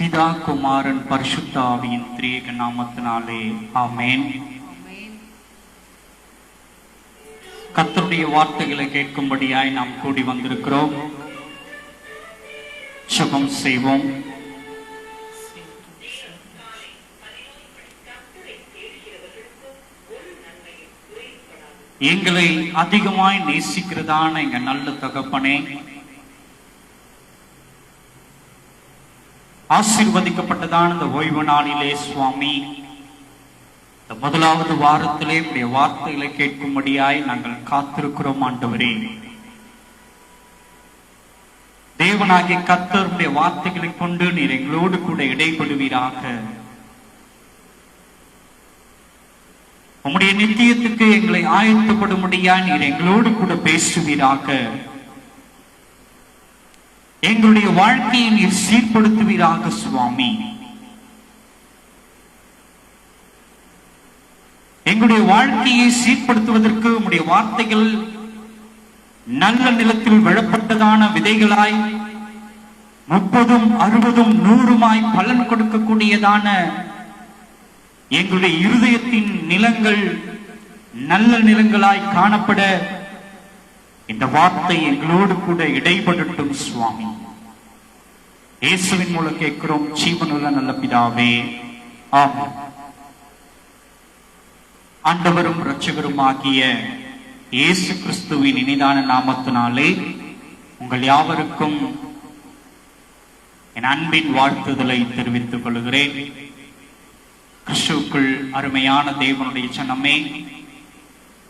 பிதா குமாரன் பரிசுத்த ஆவியின் திரியேக நாமத்தினாலே ஆமென். கர்த்தருடைய வார்த்தைகளை கேட்கும்படியாய் நாம் கூடி வந்திருக்கிறோம். ஜெபம் செய்வோம். எங்களை அதிகமாய் நேசிக்கிறதான எங்க நல்ல தகப்பனே, ஆசீர்வதிக்கப்பட்டதான இந்த ஓய்வு நாளிலே சுவாமி, இந்த முதலாவது வாரத்திலே உடைய வார்த்தைகளை கேட்கும்படியாய் நாங்கள் காத்திருக்கிறோம். ஆண்டவரே, தேவனாகிய கர்த்தருடைய வார்த்தைகளை கொண்டு நீர் எங்களோடு கூட இடைப்படுவீராக. உம்முடைய நித்தியத்துக்கு எங்களை ஆயத்தப்படும்படியாய் நீர் எங்களோடு கூட பேசுவீராக. எங்களுடைய வாழ்க்கையை நீர் சீர்படுத்துவீராக சுவாமி. எங்களுடைய வாழ்க்கையை சீர்படுத்துவதற்கு உம்முடைய வார்த்தைகள் நல்ல நிலத்தில் விழப்பட்டதான விதைகளாய் 30, 60, 100 பலன் கொடுக்கக்கூடியதான எங்களுடைய இருதயத்தின் நிலங்கள் நல்ல நிலங்களாய் காணப்பட இந்த வார்த்தை எங்களோடு கூட இடைப்படட்டும் சுவாமி. இயேசுவின் மூலம் கேட்கிறோம் ஜீவனுள்ள நல்ல பிதாவே, ஆமென். ஆண்டவரும் இரட்சகரும் ஆகிய இயேசு கிறிஸ்துவின் இனிதான நாமத்தினாலே உங்கள் யாவருக்கும் என் அன்பின் வாழ்த்துதலை தெரிவித்துக் கொள்கிறேன். கிறிஸ்துவுக்குள் அருமையான தேவனுடைய ஜனமே,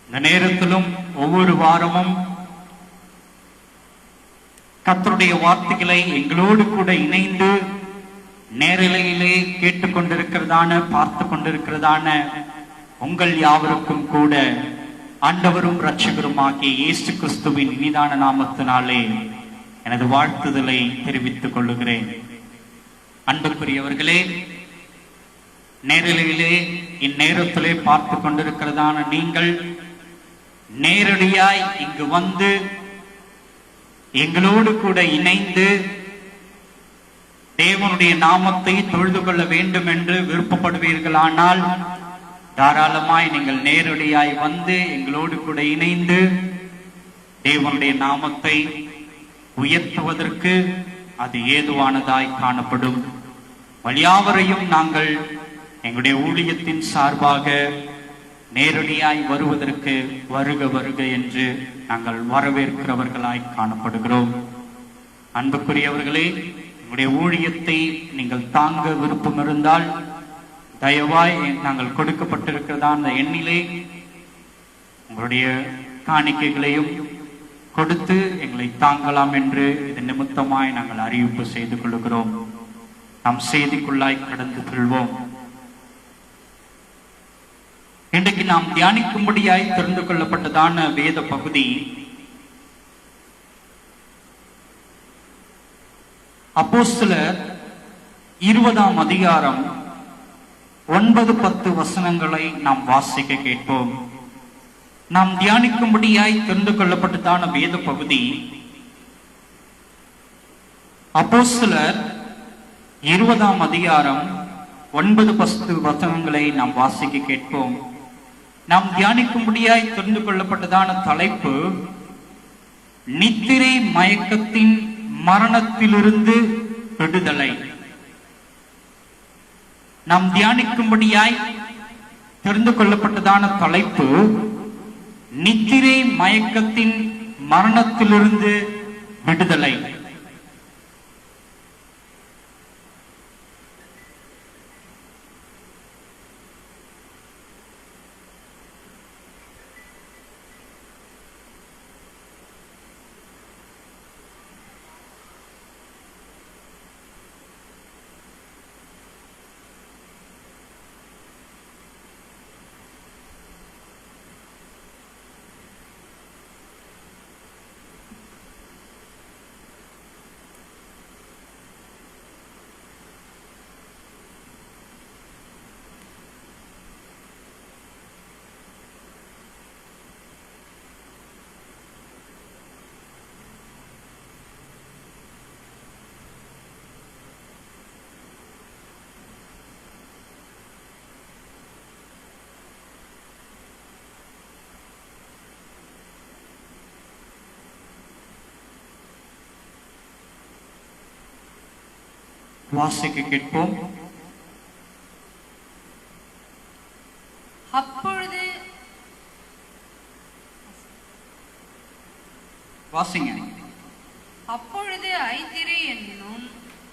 இந்த நேரத்திலும் ஒவ்வொரு வாரமும் கர்த்தருடைய வார்த்தைகளை எங்களோடு கூட இணைந்து நேரலையிலே கேட்டுக்கொண்டிருக்கிறதான பார்த்து கொண்டிருக்கிறதான உங்கள் யாவருக்கும் கூட ஆண்டவரும் இரட்சகரும் ஆகிய இயேசு கிறிஸ்துவின் இனிதான நாமத்தினாலே எனது வாழ்த்துதலை தெரிவித்துக் கொள்ளுகிறேன். அன்புக்குரியவர்களே, நேரலையிலே இந்நேரத்திலே பார்த்து கொண்டிருக்கிறதான நீங்கள் நேரடியாய் இங்கு வந்து எங்களோடு கூட இணைந்து தேவனுடைய நாமத்தை தொழுது கொள்ள வேண்டும் என்று விருப்பப்படுவீர்களானால் தாராளமாய் நீங்கள் நேரடியாய் வந்து எங்களோடு கூட இணைந்து தேவனுடைய நாமத்தை உயர்த்துவதற்கு அது ஏதுவானதாய் காணப்படும். வழியாவரையும் நாங்கள் எங்களுடைய ஊழியத்தின் சார்பாக நேரடியாய் வருவதற்கு வருக வருக என்று நாங்கள் வரவேற்கிறவர்களாய் காணப்படுகிறோம். அன்புக்குரியவர்களே, எங்களுடைய ஊழியத்தை நீங்கள் தாங்க விருப்பம் இருந்தால் தயவாய் நாங்கள் கொடுக்கப்பட்டிருக்கிறதா அந்த எண்ணிலே உங்களுடைய காணிக்கைகளையும் கொடுத்து எங்களை தாங்கலாம் என்று இதன் நிமித்தமாய் நாங்கள் அறிவிப்பு செய்து கொள்கிறோம். நாம் செய்திக்குள்ளாய் கடந்து கொள்வோம். இன்றைக்கு நாம் தியானிக்கும்படியாய் தெரிந்து கொள்ளப்பட்டதான வேத பகுதி அப்போஸ்தலர் 20ஆம் அதிகாரம் 9, 10 வசனங்களை நாம் வாசிக்க கேட்போம். நாம் தியானிக்கும்படியாய் தெரிந்து கொள்ளப்பட்டதான வேத பகுதி அப்போஸ்தலர் 20ஆம் அதிகாரம் 9, 10 வசனங்களை நாம் வாசிக்க கேட்போம். நாம் தியானிக்கும்படியாய் தெரிந்து கொள்ளப்பட்டதான தலைப்பு நித்திரை மயக்கத்தின் மரணத்திலிருந்து விடுதலை. நாம் தியானிக்கும்படியாய் தெரிந்து கொள்ளப்பட்டதான தலைப்பு நித்திரை மயக்கத்தின் மரணத்திலிருந்து விடுதலை. வாசிக்க கேட்போம். அப்பொழுது வாசிங்க.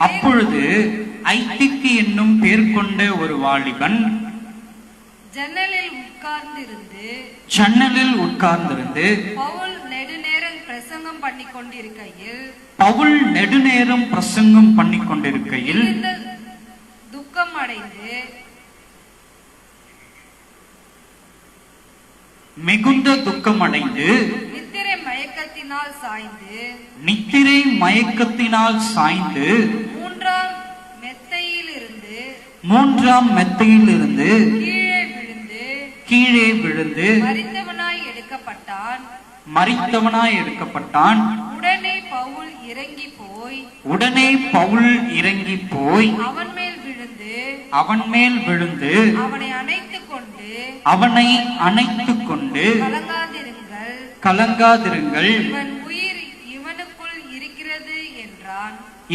அப்பொழுது ஐத்திக்கு என்னும் பேர் கொண்ட ஒரு வாலிபன் ஜன்னலில் உட்கார்ந்திருந்து பவுல் நெடுநேரம் பிரசங்கம் பண்ணிக் கொண்டிருக்கையில் மிகுந்த துக்கம் அடைந்து நித்திரை மயக்கத்தினால் சாய்ந்து மூன்றாம் மெத்தையிலிருந்து கீழே விழுந்து மரித்தவனாய் எடுக்கப்பட்டான். உடனே பவுல் இறங்கி போய் அவன் மேல் விழுந்து அவனை அணைத்துக் கொண்டு கலங்காதிருங்கள்,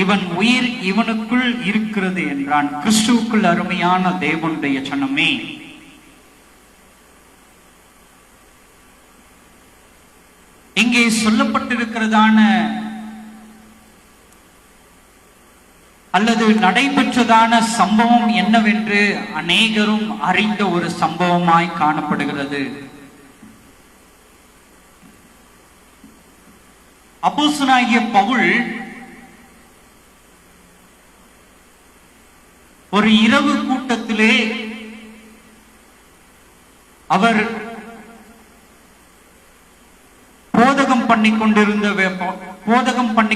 இவன் உயிர் இவனுக்குள் இருக்கிறது என்றான். கிறிஸ்துவுக்குள் அருமையான தேவனுடைய ஜனமே, இங்கே சொல்லப்பட்டிருக்கிறதான அல்லது நடைபெற்றதான சம்பவம் என்னவென்று அநேகரும் அறிந்த ஒரு சம்பவமாய் காணப்படுகிறது. அப்போஸ்தலனாகிய பவுல் ஒரு இரவு கூட்டத்திலே அவர் போதகம் பண்ணிக்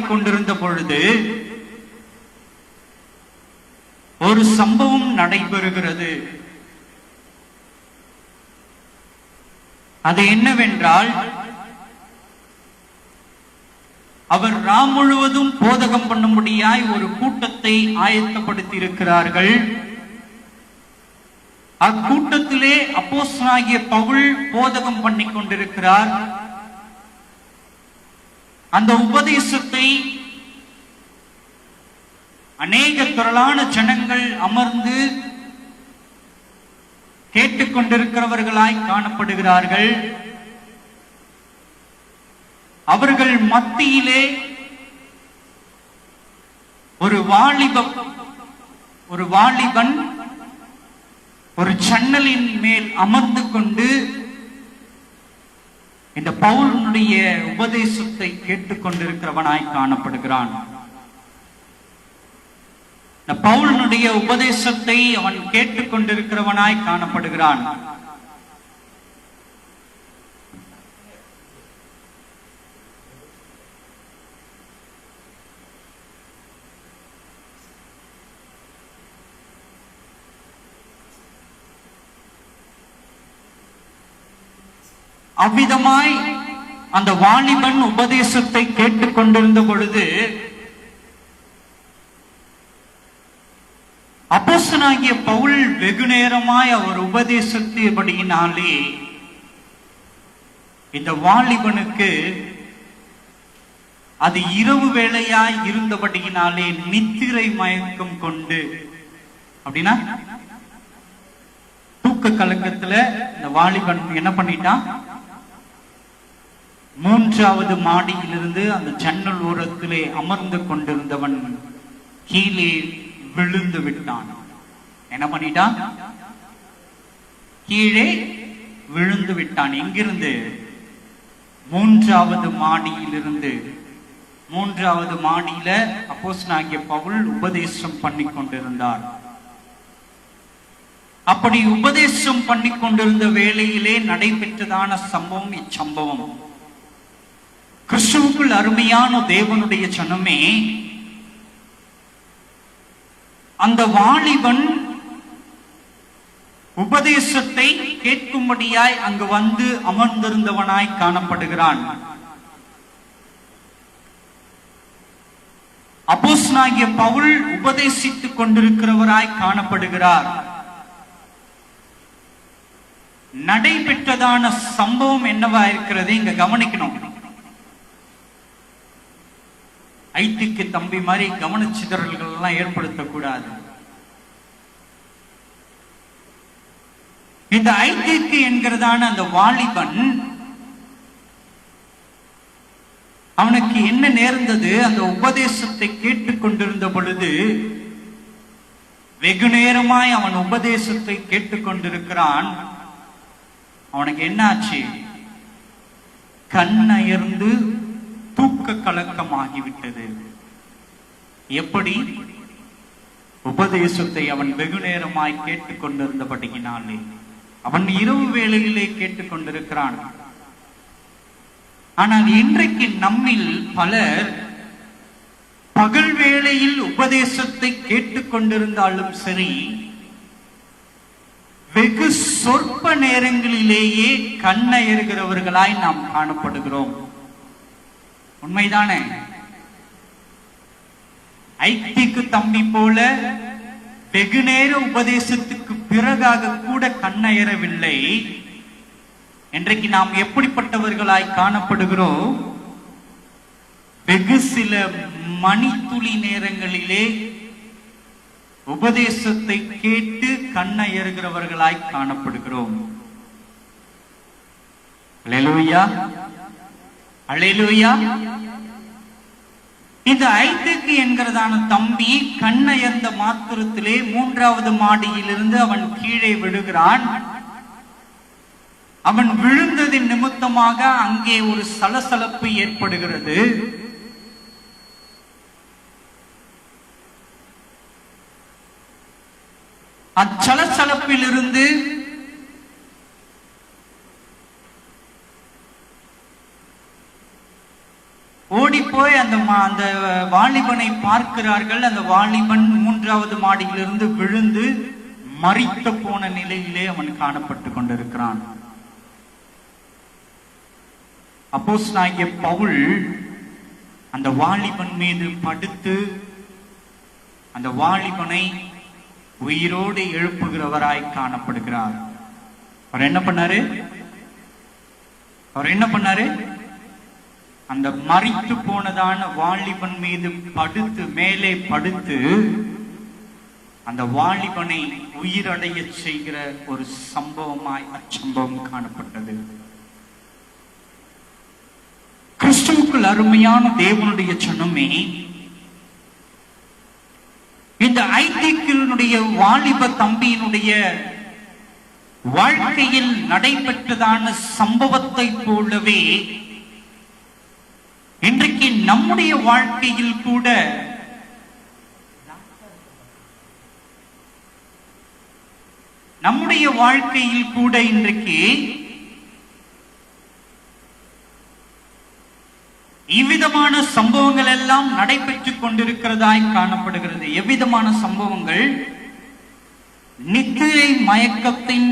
கொண்டிருந்த பொழுது ஒரு சம்பவம் நடைபெறுகிறது. அது என்னவென்றால், அவர் ராம் முழுவதும் போதகம் பண்ணும்படியாய் ஒரு கூட்டத்தை ஆயத்தப்படுத்தி இருக்கிறார்கள். அக்கூட்டத்திலே அப்போஸ்தலனாகிய பவுல் போதகம் பண்ணிக் கொண்டிருக்கிறார். அந்த உபதேசத்தை அநேக திரளான ஜனங்கள் அமர்ந்து கேட்டுக்கொண்டிருக்கிறவர்களாய் காணப்படுகிறார்கள். அவர்கள் மத்தியிலே ஒரு வாலிபன் ஒரு ஜன்னலின் மேல் அமர்ந்து கொண்டு இந்த பவுலுடைய உபதேசத்தை கேட்டுக்கொண்டிருக்கிறவனாய் காணப்படுகிறான். இந்த பவுலுடைய உபதேசத்தை அவன் கேட்டுக்கொண்டிருக்கிறவனாய் காணப்படுகிறான். அவ்விதமாய் அந்த வாலிபன் உபதேசத்தை கேட்டுக்கொண்டிருந்த பொழுது அப்போஸ்தலனாகிய பவுல் வெகு நேரமாய் அவர் உபதேசத்தின்படியினாலே இந்த வாலிபனுக்கு அது இரவு வேளையாய் இருந்தபடியினாலே நித்திரை மயக்கம் கொண்டு, அப்படின்னா தூக்க கலக்கத்துல இந்த வாலிபன் என்ன பண்ணிட்டான், மூன்றாவது மாடியிலிருந்து அந்த ஜன்னல் ஓரத்திலே அமர்ந்து கொண்டிருந்தவன் கீழே விழுந்து விட்டான். என்ன பண்ணிட்டான், கீழே விழுந்து விட்டான். எங்கிருந்து, மூன்றாவது மாடியிலிருந்து. மூன்றாவது மாடியில அப்போஸ்தலனாகிய பவுல் உபதேசம் பண்ணி கொண்டிருந்தார். அப்படி உபதேசம் பண்ணி கொண்டிருந்த வேளையிலே நடைபெற்றதான சம்பவம் இச்சம்பவம். கிறிஸ்துவுக்குள் அருமையான தேவனுடைய ஜனமே, அந்த வாலிபன் உபதேசத்தை கேட்கும்படியாய் அங்கு வந்து அமர்ந்திருந்தவனாய் காணப்படுகிறான். அப்போஸ்தலனாகிய பவுல் உபதேசித்துக் கொண்டிருக்கிறவராய் காணப்படுகிறார். நடைபெற்றதான சம்பவம் என்னவா இருக்கிறது இங்க கவனிக்கணும். ஐத்திக்கு தம்பி மாதிரி கவனச்சிதறல்கள் எல்லாம் ஏற்படுத்தக்கூடாது. இந்த ஐத்திக்கு என்கிறதான அந்த வாலிபன், அவனுக்கு என்ன நேர்ந்தது? அந்த உபதேசத்தை கேட்டுக்கொண்டிருந்த பொழுது, வெகு நேரமாய் அவன் உபதேசத்தை கேட்டுக்கொண்டிருக்கிறான். அவனுக்கு என்ன ஆச்சு? கண்ணயர்ந்து தூக்க கலக்கமாகிவிட்டது. எப்படி? உபதேசத்தை அவன் வெகு நேரமாய் கேட்டுக்கொண்டிருந்தபடியினாலே. அவன் இரவு வேளையிலே கேட்டுக்கொண்டிருக்கிறான். ஆனால் இன்றைக்கு நம்மில் பலர் பகல் வேளையில் உபதேசத்தை கேட்டுக்கொண்டிருந்தாலும் சரி, வெகு சொற்ப நேரங்களிலேயே கண்ணயர்கிறவர்களாய் நாம் காணப்படுகிறோம். உண்மைதானே? ஐத்திக்கு தம்பி போல வெகு நேர உபதேசத்துக்கு பிறகாக கூட கண்ணயரவில்லை. இன்றைக்கு நாம் எப்படிப்பட்டவர்களாய் காணப்படுகிறோம்? வெகு சில மணித்துளி நேரங்களிலே உபதேசத்தை கேட்டு கண்ணயர்கிறவர்களாய் காணப்படுகிறோம். அல்லேலூயா, அல்லேலூயா. இந்த ஐத்திக்கு என்கிறதான தம்பி கண்ணயர்ந்த மாத்திரத்திலே 3வது மாடியிலிருந்து அவன் கீழே விழுகிறான். அவன் விழுந்ததின் நிமித்தமாக அங்கே ஒரு சலசலப்பு ஏற்படுகிறது. அச்சலசலப்பிலிருந்து ஓடிப்போய் அந்த வாலிபனை பார்க்கிறார்கள். அந்த வாலிபன் 3வது மாடியிலிருந்து விழுந்து மரித்து போன நிலையிலே அவன் காணப்பட்டு கொண்டிருக்கிறான். அப்போஸ்தலனாகிய பவுல் அந்த வாலிபன் மீது படுத்து அந்த வாலிபனை உயிரோடு எழுப்புகிறவராய் காணப்படுகிறார். அவர் என்ன பண்ணாரு? அந்த மரித்து போனதான வாலிபன் மீது படுத்து, மேலே படுத்து அந்த வாலிபனை உயிரடைய செய்கிற ஒரு சம்பவமாய் அச்சம்பவம் காணப்பட்டது. கிறிஸ்துவுக்குள் அருமையான தேவனுடைய சொன்னமே, இந்த ஐத்திக்கினுடைய வாலிப தம்பியினுடைய வாழ்க்கையில் நடைபெற்றதான சம்பவத்தை போலவே இன்றைக்கு நம்முடைய வாழ்க்கையில் கூட இன்றைக்கு இவ்விதமான சம்பவங்கள் எல்லாம் நடைபெற்றுக் கொண்டிருக்கிறதாய் காணப்படுகிறது. எவ்விதமான சம்பவங்கள்? நித்திரை மயக்கத்தின்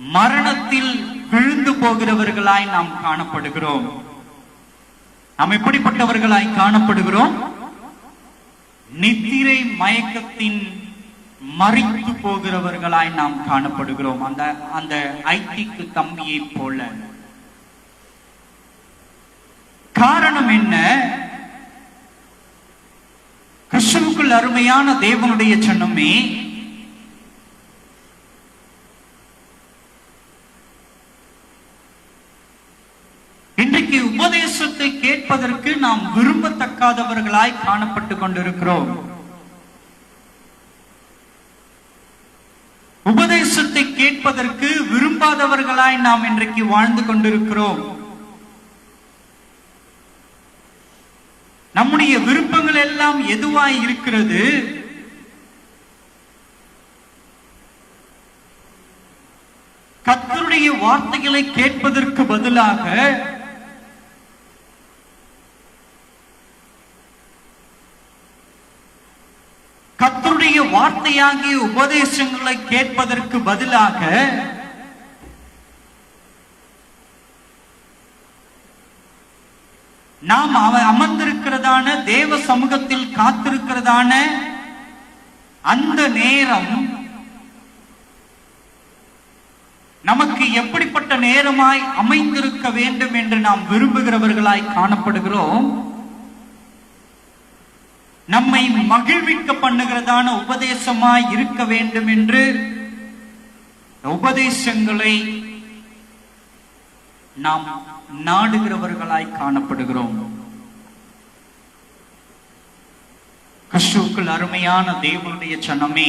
மரணத்தில் விழுந்து போகிறவர்களாய் நாம் காணப்படுகிறோம். நாம் எப்படிப்பட்டவர்களாய் காணப்படுகிறோம்? நித்திரை மயக்கத்தின் மரித்து போகிறவர்களாய் நாம் காணப்படுகிறோம். அந்த ஐத்திக்கு தம்பியை போல. காரணம் என்ன? கிறிஸ்துவுக்குள் அருமையான தேவனுடைய சொன்னமே, இன்றைக்கு உபதேசத்தை கேட்பதற்கு நாம் விரும்பத்தக்காதவர்களாய் காணப்பட்டு கொண்டிருக்கிறோம். உபதேசத்தை கேட்பதற்கு விரும்பாதவர்களாய் நாம் இன்றைக்கு வாழ்ந்து கொண்டிருக்கிறோம். நம்முடைய விருப்பங்கள் எல்லாம் எதுவாய் இருக்கிறது? கர்த்தருடைய வார்த்தைகளை கேட்பதற்கு பதிலாக கர்த்தருடைய வார்த்தையாகிய உபதேசங்களை கேட்பதற்கு பதிலாக நாம் அமர்ந்திருக்கிறதான தேவ சமூகத்தில் காத்திருக்கிறதான அந்த நேரம் நமக்கு எப்படிப்பட்ட நேரமாய் அமைந்திருக்க வேண்டும் என்று நாம் விரும்புகிறவர்களாய் காணப்படுகிறோம். நம்மை மகிழ்விக்க பண்ணுகிறதான உபதேசமாய் இருக்க வேண்டும் என்று உபதேசங்களை நாம் நாடுகிறவர்களாய் காணப்படுகிறோம். கிறிஸ்துவுக்குள் அருமையான தேவனுடைய சனமே,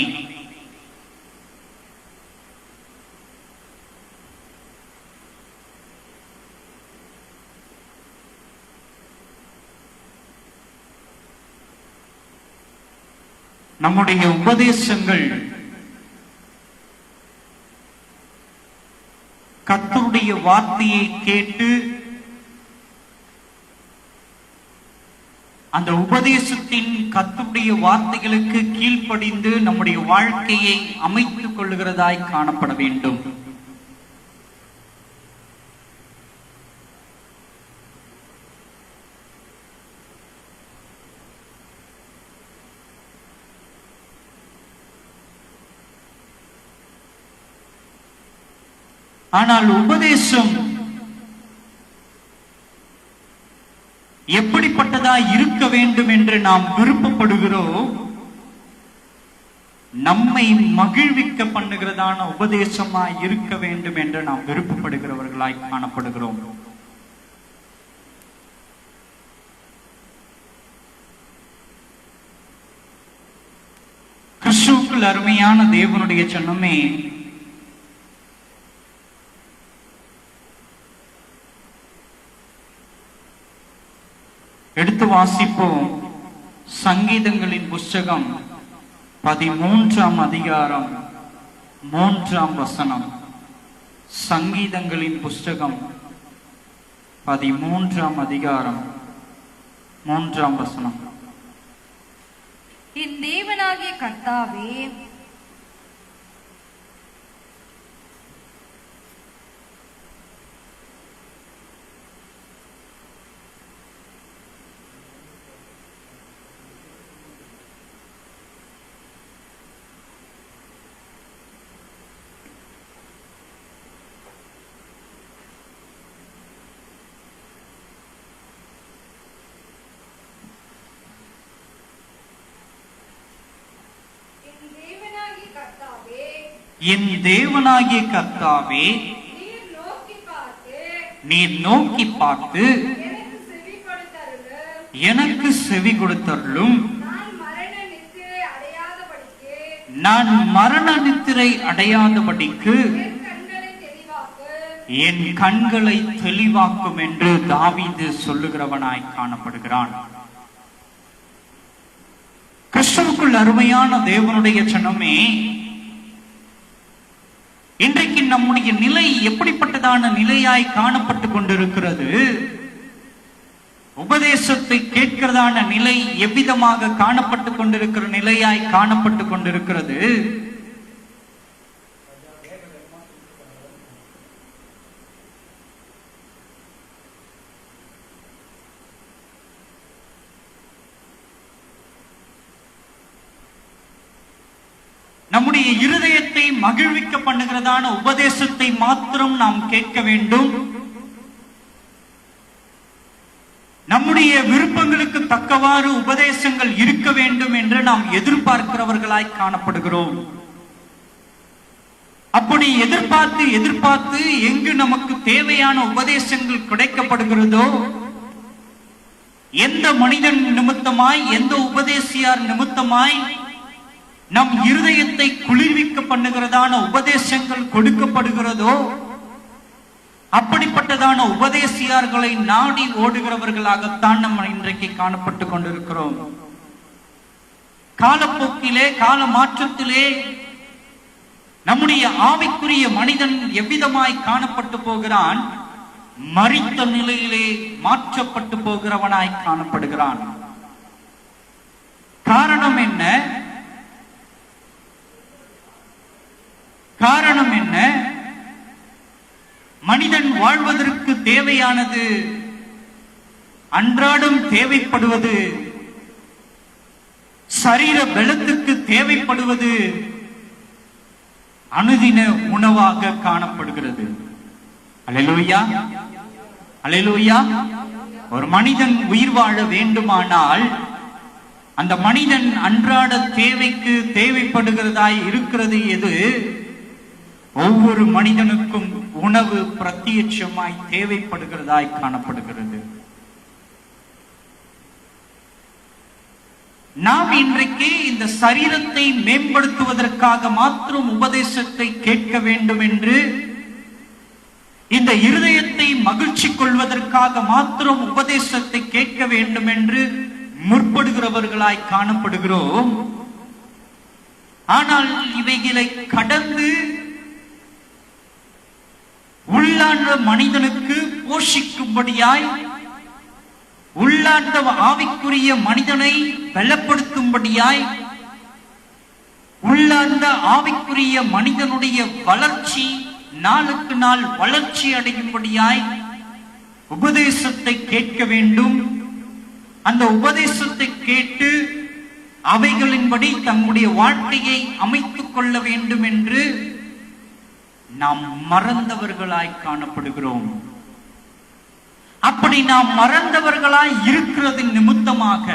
நம்முடைய உபதேசங்கள் கர்த்தருடைய வார்த்தையை கேட்டு அந்த உபதேசத்தின் கர்த்தருடைய வார்த்தைகளுக்கு கீழ்ப்படிந்து நம்முடைய வாழ்க்கையை அமைத்துக் கொள்ளுகிறதாய் காணப்பட வேண்டும். ஆனால் உபதேசம் எப்படிப்பட்டதா இருக்க வேண்டும் என்று நாம் விருப்பப்படுகிறோம், நம்மை மகிழ்விக்க பண்ணுகிறதான உபதேசமாய் இருக்க வேண்டும் என்று நாம் விருப்பப்படுகிறவர்களாய் காணப்படுகிறோம். கிறிஸ்துவுக்குள் அருமையான தேவனுடைய சனமே, எடுத்து வாசிப்போம். சங்கீதங்களின் புஸ்தகம் 13ஆம் அதிகாரம் 3ஆம் வசனம். சங்கீதங்களின் புஸ்தகம் 13ஆம் அதிகாரம் 3ஆம் வசனம். என் தேவனாகிய கர்த்தாவே, என் தேவனாகிய கர்த்தாவே, நீர் நோக்கி பார்த்து எனக்கு செவி கொடுத்தருளும். நான் மரண நித்திரை அடையாதபடிக்கு என் கண்களை தெளிவாக்கும் என்று தாவீது சொல்லுகிறவனாய் காணப்படுகிறான். கிறிஸ்துவுக்குள் அருமையான தேவனுடைய சனமே, இன்றைக்கு நம்முடைய நிலை எப்படிப்பட்டதான நிலையாய் காணப்பட்டு கொண்டிருக்கிறது? உபதேசத்தை கேட்கிறதான நிலை எவ்விதமாக காணப்பட்டு கொண்டிருக்கிற நிலையாய் காணப்பட்டு கொண்டிருக்கிறது? நம்முடைய இருதயத்தை மகிழ்விக்க பண்ணுகிறதான உபதேசத்தை மாத்திரம் நாம் கேட்க வேண்டும். நம்முடைய விருப்பங்களுக்கு தக்கவாறு உபதேசங்கள் இருக்க வேண்டும் என்று நாம் எதிர்பார்க்கிறவர்களாய் காணப்படுகிறோம். அப்படி எதிர்பார்த்து எங்கு நமக்கு தேவையான உபதேசங்கள் கிடைக்கப்படுகிறதோ, எந்த மனிதன் நிமித்தமாய், எந்த உபதேசியார் நிமித்தமாய் நம் இருதயத்தை குளிர்விக்க பண்ணுகிறதான உபதேசங்கள் கொடுக்கப்படுகிறதோ, அப்படிப்பட்டதான உபதேசியார்களை நாடி ஓடுகிறவர்களாகத்தான் நம்ம இன்றைக்கு காணப்பட்டு கொண்டிருக்கிறோம். காலப்போக்கிலே, கால மாற்றத்திலே நம்முடைய ஆவிக்குரிய மனிதன் எவ்விதமாய் காணப்பட்டு போகிறான்? மரித்த நிலையிலே மாற்றப்பட்டு போகிறவனாய் காணப்படுகிறான். காரணம் என்ன? காரணம் என்ன? மனிதன் வாழ்வதற்கு தேவையானது, அன்றாடம் தேவைப்படுவது, சரீர பலத்துக்கு தேவைப்படுவது அனுதின உணவாக காணப்படுகிறது. அல்லேலூயா, அல்லேலூயா. ஒரு மனிதன் உயிர் வாழ வேண்டுமானால் அந்த மனிதன் அன்றாட தேவைக்கு தேவைப்படுகிறதாய் இருக்கிறது எது? ஒவ்வொரு மனிதனுக்கும் உணவு பிரத்யட்சமாய் தேவைப்படுகிறதாய் காணப்படுகிறது. நாம் இன்றைக்கு இந்த சரீரத்தை மேம்படுத்துவதற்காக மாத்திரம் உபதேசத்தை கேட்க வேண்டும் என்று, இந்த இருதயத்தை மகிழ்ச்சி கொள்வதற்காக மாத்திரம் உபதேசத்தை கேட்க வேண்டும் என்று முற்படுகிறவர்களாய் காணப்படுகிறோம். ஆனால் இவைகளை கடந்து உள்ளார்ந்த மனிதனுக்கு போஷிக்கும்படியாய், உள்ளார்ந்த ஆவிக்குரிய மனிதனை பலப்படுத்தும்படியாய், உள்ளார்ந்த ஆவிக்குரிய மனிதனுடைய வளர்ச்சி நாளுக்கு நாள் வளர்ச்சி அடையும்படியாய் உபதேசத்தை கேட்க வேண்டும். அந்த உபதேசத்தை கேட்டு அவைகளின்படி தம்முடைய வாழ்க்கையை அமைத்துக் கொள்ள வேண்டும் என்று நாம் மறந்தவர்களாய் காணப்படுகிறோம். அப்படி நாம் மறந்தவர்களாய் இருக்கிறது நிமித்தமாக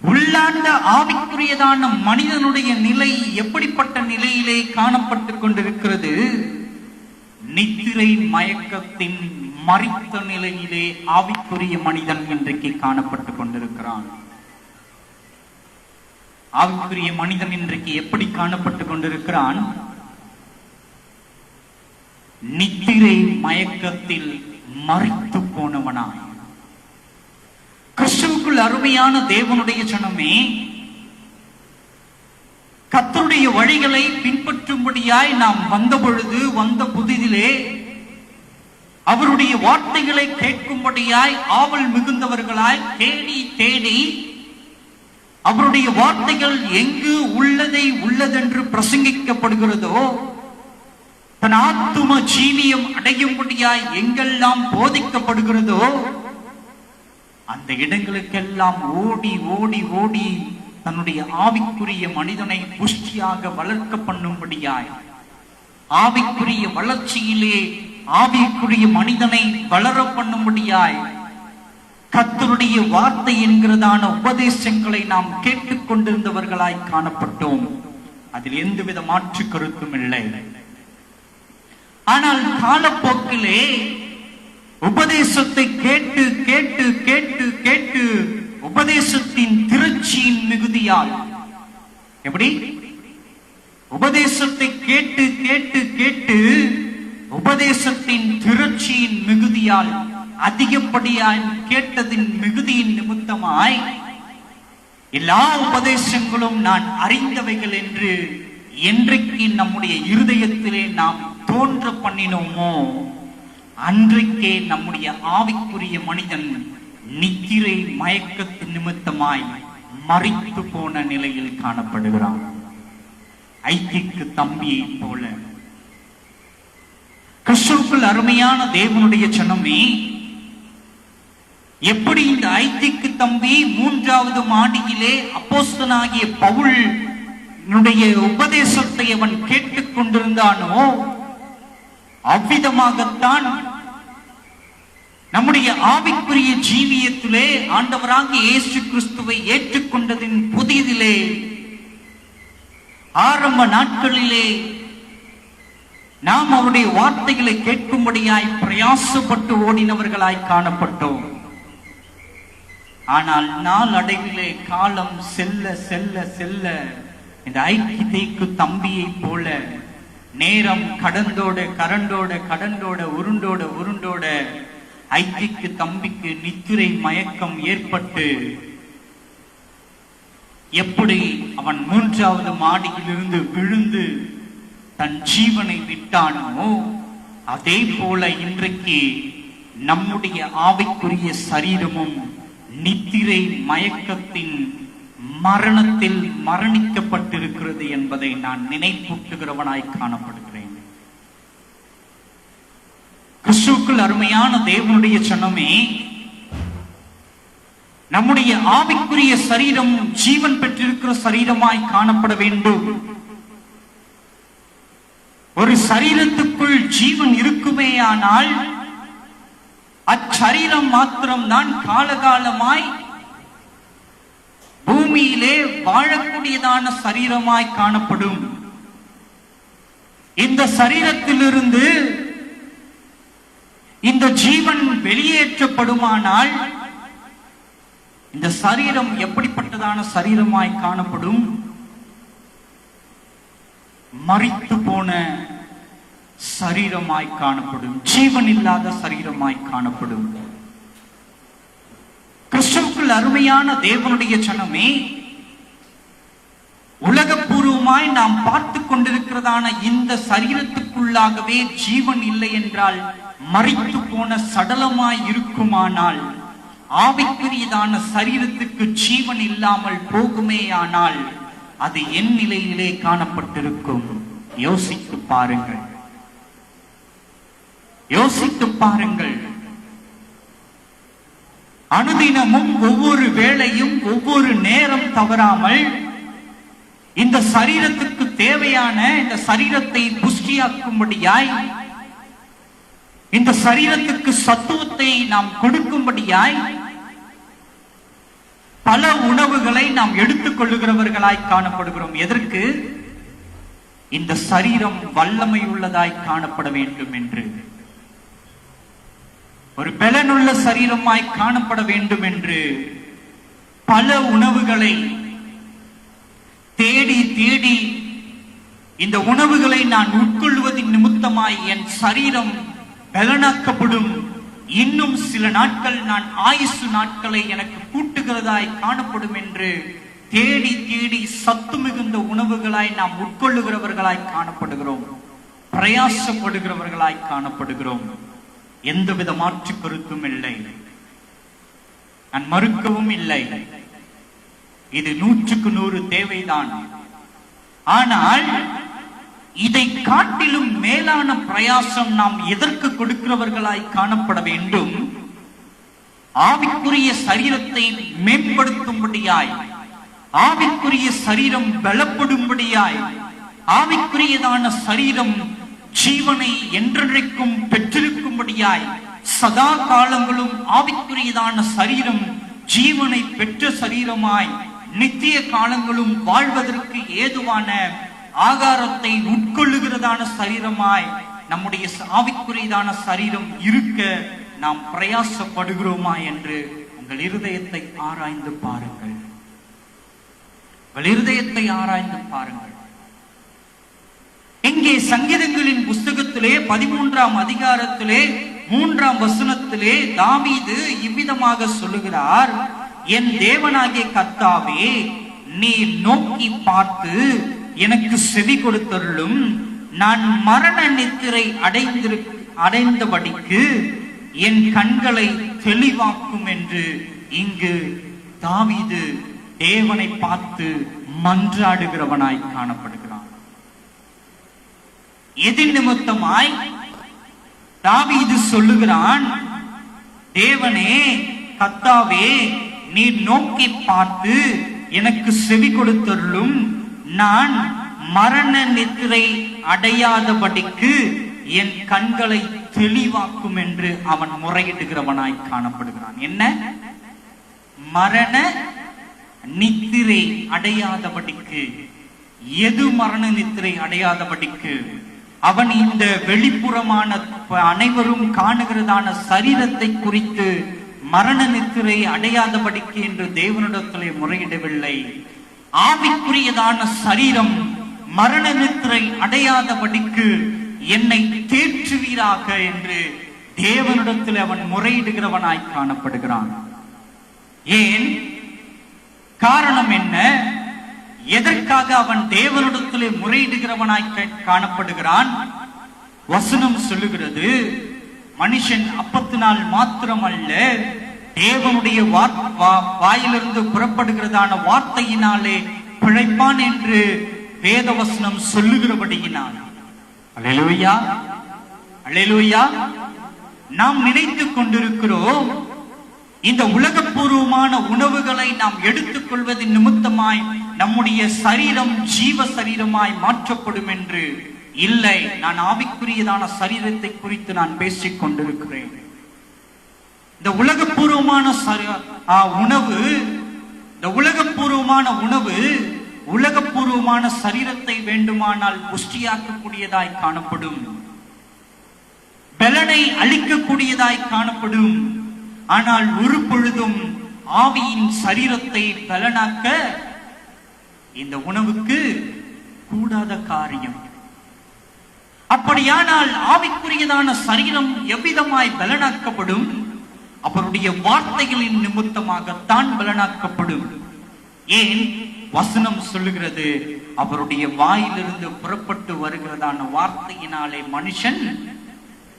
உள்ளார்ந்த ஆவிக்குரியதான மனிதனுடைய நிலை எப்படிப்பட்ட நிலையிலே காணப்பட்டுக் கொண்டிருக்கிறது? நித்திரை மயக்கத்தின் மறித்த நிலையிலே ஆவிக்குரிய மனிதன் இன்றைக்கு காணப்பட்டுக் கொண்டிருக்கிறான். ஆவிக்குரிய மனிதன் இன்றைக்கு எப்படி காணப்பட்டுக் கொண்டிருக்கிறான்? நித்திரை மயக்கத்தில் மறித்து போனவனாய். கிறிஸ்துவுக்குள் அருமையான தேவனுடைய ஜனமே, கர்த்தருடைய வழிகளை பின்பற்றும்படியாய் நாம் வந்த பொழுது, வந்த புதிதிலே அவருடைய வார்த்தைகளை கேட்கும்படியாய் ஆவல் மிகுந்தவர்களாய் தேடி தேடி அவருடைய வார்த்தைகள் எங்கு உள்ளதை உள்ளதென்று பிரசங்கிக்கப்படுகிறதோ, தன் ஆத்தும ஜீவியம் அடையும்படியாய் எங்கெல்லாம் போதிக்கப்படுகிறதோ அந்த இடங்களுக்கெல்லாம் ஓடி ஓடி ஓடி தன்னுடைய ஆவிக்குரிய மனிதனை புஷ்டியாக வளர்க்க பண்ணும்படியாய், ஆவிக்குரிய வளர்ச்சியிலே ஆவிக்குரிய மனிதனை வளர பண்ணும்படியாய் கர்த்தருடைய வார்த்தை என்கிறதான உபதேசங்களை நாம் கேட்டுக்கொண்டிருந்தவர்களாய் காணப்பட்டோம். அதில் எந்தவித மாற்று கருத்தும் இல்லை. ஆனால் காலப்போக்கிலே உபதேசத்தை கேட்டு கேட்டு கேட்டு கேட்டு உபதேசத்தின் திருச்சியின் மிகுதியால், எப்படி உபதேசத்தை கேட்டு கேட்டு கேட்டு உபதேசத்தின் திருச்சியின் மிகுதியால், அதிகப்படியாய் கேட்டதின் மிகுதியின் நிமித்தமாய் எல்லா உபதேசங்களும் நான் அறிந்தவைகள் என்று என்றைக்கு நம்முடைய இருதயத்திலே நாம் தோன்ற பண்ணினோமோ அன்றைக்கே நம்முடைய ஆவிக்குரிய மனிதன் நித்திரை மயக்கத்தின் நிமித்தமாய் மறித்து போன நிலையில் காணப்படுகிறான். ஐக்கிக்கு தம்பியை போல. கிறிஸ்துவுக்குள் அருமையான தேவனுடைய ஜனமே, எப்படி இந்த ஐக்கிக்கு தம்பி 3வது மாடியிலே அப்போஸ்தலனாகிய பவுல் உபதேசத்தை அவன் கேட்டுக் கொண்டிருந்தானோ, அவ்விதமாகத்தான் நம்முடைய ஆவிக்குரிய ஜீவியத்திலே ஆண்டவராகிய இயேசு கிறிஸ்துவை ஏற்றுக்கொண்டதின் புதிதிலே ஆரம்ப நாட்களிலே நாம் அவருடைய வார்த்தைகளை கேட்கும்படியாய் பிரயாசப்பட்டு ஓடினவர்களாய் காணப்பட்டோம். ஆனால் நாளடைவிலே காலம் செல்ல செல்ல செல்ல இந்த ஐக்கியத்தைக்கு தம்பியை போல நேரம் கடந்தோட கரண்டோட கடண்டோட உருண்டோட உருண்டோட ஐக்கிக்கு தம்பிக்கு நித்திரை மயக்கம் ஏற்பட்டு எப்படி அவன் 3வது மாடியிலிருந்து விழுந்து தன் ஜீவனை விட்டானோ, அதே போல இன்றைக்கு நம்முடைய ஆவிக்குரிய சரீரமும் நித்திரை மயக்கத்தின் மரணத்தில் மரணிக்கப்பட்டிருக்கிறது என்பதை நான் நினைப்பூட்டுகிறவனாய் காணப்படுகிறேன். கிறிஸ்துவுக்குள் அருமையான தேவனுடைய ஜனமே, நம்முடைய ஆவிக்குரிய சரீரம் ஜீவன் பெற்றிருக்கிற சரீரமாய் காணப்பட வேண்டும். ஒரு சரீரத்துக்குள் ஜீவன் இருக்குமே ஆனால் அச்சரீரம் மாத்திரம்தான் காலகாலமாய் பூமியிலே வாழக்கூடியதான சரீரமாய் காணப்படும். இந்த சரீரத்திலிருந்து இந்த ஜீவன் வெளியேற்றப்படுமானால் இந்த சரீரம் எப்படிப்பட்டதான சரீரமாய் காணப்படும்? மரித்து போன சரீரமாய் காணப்படும், ஜீவன் இல்லாத சரீரமாய் காணப்படும். கிறிஸ்துவுக்குள் அருமையான தேவனுடைய ஜனமே, உலகப்பூர்வமாய் நாம் பார்த்து கொண்டிருக்கிறதான இந்த சரீரத்துக்குள்ளாகவே ஜீவன் இல்லை என்றால், மரித்து போன சடலமாய் இருக்குமானால், ஆவிக்குரியதான சரீரத்துக்கு ஜீவன் இல்லாமல் போகுமேயானால் அது என் நிலையிலே காணப்பட்டிருக்கும். யோசித்து பாருங்கள், யோசித்து பாருங்கள். அனுதினமும் ஒவ்வொரு வேளையும் ஒவ்வொரு நேரம் தவறாமல் இந்த சரீரத்துக்கு தேவையான இந்த சரீரத்தை புஷ்டியாக்கும்படியாய், இந்த சரீரத்துக்கு சத்துவத்தை நாம் கொடுக்கும்படியாய் பல உணவுகளை நாம் எடுத்துக் கொள்ளுகிறவர்களாய் காணப்படுகிறோம். எதற்கு? இந்த சரீரம் வல்லமை உள்ளதாய் காணப்பட வேண்டும் என்று, ஒரு பலனுள்ள சரீரமாய் காணப்பட வேண்டும் என்று பல உணவுகளை தேடி தேடி இந்த உணவுகளை நான் உட்கொள்வதின் நிமித்தமாய் என் சரீரம் பலனாக்கப்படும், இன்னும் சில நாட்கள் நான் ஆயுசு நாட்களை எனக்கு கூட்டுகிறதாய் காணப்படும் என்று தேடி தேடி சத்து மிகுந்த உணவுகளாய் நாம் உட்கொள்ளுகிறவர்களாய் காணப்படுகிறோம், பிரயாசப்படுகிறவர்களாய் காணப்படுகிறோம். எந்தவித மாற்று கருத்தும் இல்லை, நான் மறுக்கவும் இல்லை. இது 100க்கு 100 தேவைதான். ஆனால் இதை காட்டிலும் மேலான பிரயாசம் நாம் எதற்கு கொடுக்கிறவர்களாய் காணப்பட வேண்டும்? ஆவிக்குரிய சரீரத்தை மேம்படுத்தும்படியாய், ஆவிக்குரிய சரீரம் பலப்படும்படியாய், ஆவிக்குரியதான சரீரம் ஜீவனை என்றென்றைக்கும் பெற்றிருக்கும்படியாய், சதா காலங்களும் ஆவிக்குரியதான சரீரம் ஜீவனை பெற்ற சரீரமாய் நித்திய காலங்களும் வாழ்வதற்கு ஏதுவான ஆகாரத்தை உட்கொள்ளுகிறதான சரீரமாய் நம்முடைய ஆவிக்குரியதான சரீரம் இருக்க நாம் பிரயாசப்படுகிறோமா என்று உங்கள் இருதயத்தை ஆராய்ந்து பாருங்கள். உங்கள் இருதயத்தை ஆராய்ந்து பாருங்கள். இங்கே சங்கீதங்களின் புஸ்தகத்திலே 13ஆம் அதிகாரத்திலே 3ஆம் வசனத்திலே தாவீது இவ்விதமாக சொல்லுகிறார், என் தேவனாகிய கர்த்தாவே, நீ நோக்கி பார்த்து எனக்கு செவி கொடுத்தருளும், நான் மரண நித்திரை அடைந்தபடிக்கு என் கண்களை தெளிவாக்கும் என்று இங்கு தாவீது தேவனை பார்த்து மன்றாடுகிறவனாய் காணப்படுகிறான். எதிர் நிமித்தமாய் தாவீது சொல்லுகிறான், தேவனே கர்த்தாவே, நீ நோக்கி பார்த்து எனக்கு செவி கொடுத்தருளும், நான் மரண நித்திரை அடையாதபடிக்கு என் கண்களை தெளிவாக்கும் என்று அவன் முறையிடுகிறவனாய் காணப்படுகிறான். என்ன? மரண நித்திரை அடையாதபடிக்கு. எது மரண நித்திரை அடையாதபடிக்கு? அவன் இந்த வெளிப்புறமான அனைவரும் காணுகிறதான சரீரத்தை குறித்து மரண நித்திரை அடையாதபடிக்கு என்று தேவனிடத்திலே முறையிடவில்லை. ஆவிக்குரியதான சரீரம் மரண நித்திரை அடையாதபடிக்கு என்னை தேற்றுவீராக என்று தேவனிடத்தில் அவன் முறையிடுகிறவனாய் காணப்படுகிறான். ஏன்? காரணம் என்ன? எதற்காக அவன் தேவனிடத்திலே முறையிடுகிறவனாய் காணப்படுகிறான்? வசனம் சொல்லுகிறது, மனுஷன் அப்பத்தினால் மாத்திரமல்ல, தேவனுடைய வாயிலிருந்து புறப்படுகிறதான வார்த்தையினாலே பிழைப்பான் என்று வேதவசனம் சொல்லுகிறபடியினால். அல்லேலூயா, அல்லேலூயா. நாம் நினைத்துக் கொண்டிருக்கிறோம், இந்த உலகப்பூர்வமான உணவுகளை நாம் எடுத்துக் கொள்வதன் நிமித்தமாய் நம்முடைய சரீரம் ஜீவ சரீரமாய் மாற்றப்படும் என்று. இல்லை, நான் ஆவிக்குரியதான சரீரத்தை குறித்து நான் பேசிக் கொண்டிருக்கிறேன். இந்த உலகப்பூர்வமான உணவு இந்த உலகப்பூர்வமான உணவு உலகப்பூர்வமான சரீரத்தை வேண்டுமானால் புஷ்டியாக்கக்கூடியதாய் காணப்படும், பலனை அளிக்கக்கூடியதாய் காணப்படும். ஆனால் ஒரு பொழுதும் ஆவியின் சரீரத்தை பலனாக்க இந்த உணவுக்கு கூடாத காரியம். அப்படியானால் ஆவிக்குரியதான சரீரம் எவ்விதமாய் பலனாக்கப்படும்? அவருடைய வார்த்தைகளின் நிமித்தமாகத்தான் பலனாக்கப்படும். ஏன்? வசனம் சொல்லுகிறது, அவருடைய வாயிலிருந்து புறப்பட்டு வருகிறதான வார்த்தையினாலே மனுஷன்